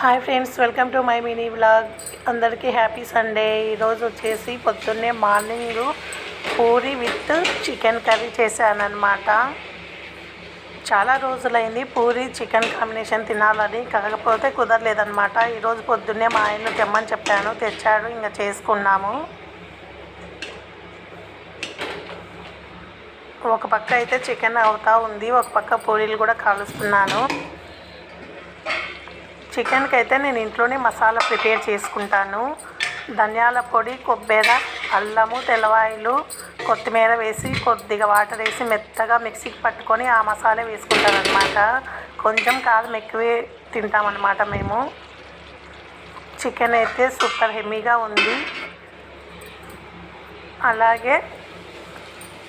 Hi friends, welcome to my mini vlog. అందరికీ happy Sunday. ఈరోజు వచ్చేసి పొద్దున్నే morning puri with chicken curry చేశానన్నమాట. చాలా రోజులైంది పూరి చికెన్ కాంబినేషన్ తినాలని, కాకపోతే కుదరలేదన్నమాట. ఈరోజు పొద్దున్నే మా ఆయన తెమ్మని చెప్పాను, తెచ్చాడు, ఇంకా చేసుకున్నాము. ఒక పక్క అయితే చికెన్ అవుతా ఉంది, ఒక పక్క పూరీలు కూడా కాలుస్తున్నాను. చికెన్కి అయితే నేను ఇంట్లోనే మసాలా ప్రిపేర్ చేసుకుంటాను. ధనియాల పొడి, కొబ్బరి, అల్లము, తెల్లవాయిలు, కొత్తిమీర వేసి కొద్దిగా వాటర్ వేసి మెత్తగా మిక్సీకి పట్టుకొని ఆ మసాలా వేసుకుంటాను అనమాట. కొంచెం కారం ఎక్కువే తింటామన్నమాట మేము. చికెన్ అయితే సూపర్ హెమ్మీగా ఉంది. అలాగే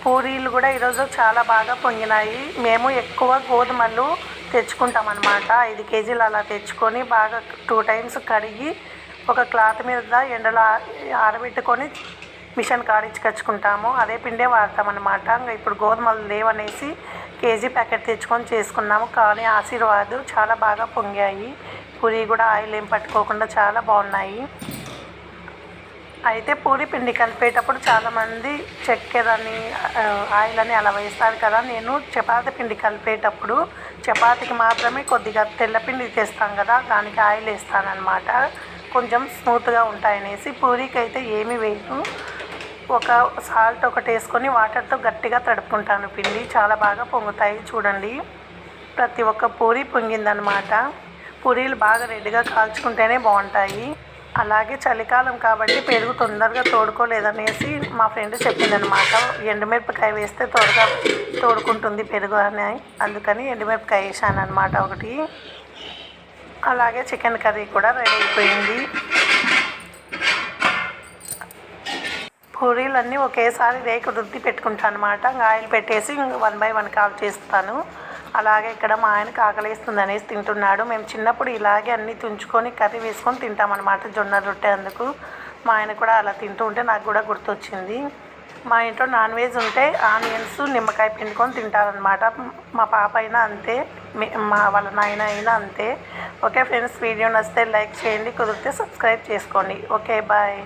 పూరీలు కూడా ఈరోజు చాలా బాగా పొంగినాయి. మేము ఎక్కువ గోధుమలు తెచ్చుకుంటాం అన్నమాట. 5 కేజీలు అలా తెచ్చుకొని బాగా 2 టైమ్స్ కడిగి ఒక క్లాత్ మీద ఎండలో ఆరబెట్టుకొని మిషన్ కాడించుకొచ్చుకుంటాము. అదే పిండే వాడతామన్నమాట. ఇంకా ఇప్పుడు గోధుమలు లేవనేసి కేజీ ప్యాకెట్ తెచ్చుకొని చేసుకున్నాము. కానీ ఆశీర్వాద్ చాలా బాగా పొంగాయి. పూరి కూడా ఆయిల్ ఏం పట్టుకోకుండా చాలా బాగున్నాయి. అయితే పూరి పిండి కలిపేటప్పుడు చాలామంది చక్కెరని ఆయిల్ అని అలా వేస్తారు కదా. నేను చపాతీ పిండి కలిపేటప్పుడు చపాతీకి మాత్రమే కొద్దిగా తెల్లపిండి తెస్తాం కదా, దానికి ఆయిల్ వేస్తానన్నమాట. కొంచెం స్మూత్గా ఉంటాయనేసి. పూరీకి అయితే ఏమీ వేయను, ఒక సాల్ట్ ఒకటి వేసుకొని వాటర్తో గట్టిగా తడుపుకుంటాను పిండి. చాలా బాగా పొంగుతాయి చూడండి. ప్రతి ఒక్క పూరి పొంగిందనమాట. పూరీలు బాగా రెడ్గా కాల్చుకుంటేనే బాగుంటాయి. అలాగే చలికాలం కాబట్టి పెరుగు తొందరగా తోడుకోలేదనేసి మా ఫ్రెండ్ చెప్పిందనమాట. ఎండుమిరపకాయ వేస్తే త్వరగా తోడుకుంటుంది పెరుగు అని, అందుకని ఎండుమిరపకాయ వేసాను అనమాట ఒకటి. అలాగే చికెన్ కర్రీ కూడా రెడీ అయిపోయింది. పూరీలన్నీ ఒకేసారి రేకు రుద్ది పెట్టుకుంటాను అనమాట. ఆయిల్ పెట్టేసి 1 by 1 కాల్ చేస్తాను. అలాగే ఇక్కడ మా ఆయనకు ఆకలిస్తుంది అనేసి తింటున్నాడు. మేము చిన్నప్పుడు ఇలాగే అన్నీ తుంచుకొని కర్రీ వేసుకొని తింటామన్నమాట, జొన్న రొట్టె. అందుకు మా ఆయన కూడా అలా తింటూ ఉంటే నాకు కూడా గుర్తొచ్చింది. మా ఇంట్లో నాన్ వెజ్ ఉంటే ఆనియన్స్, నిమ్మకాయ పిండుకొని తింటారనమాట. మా పాప అయినా అంతే, వాళ్ళ నాయన అయినా అంతే. ఓకే ఫ్రెండ్స్, వీడియో నచ్చితే లైక్ చేయండి, కుదిరితే సబ్స్క్రైబ్ చేసుకోండి. Okay, bye.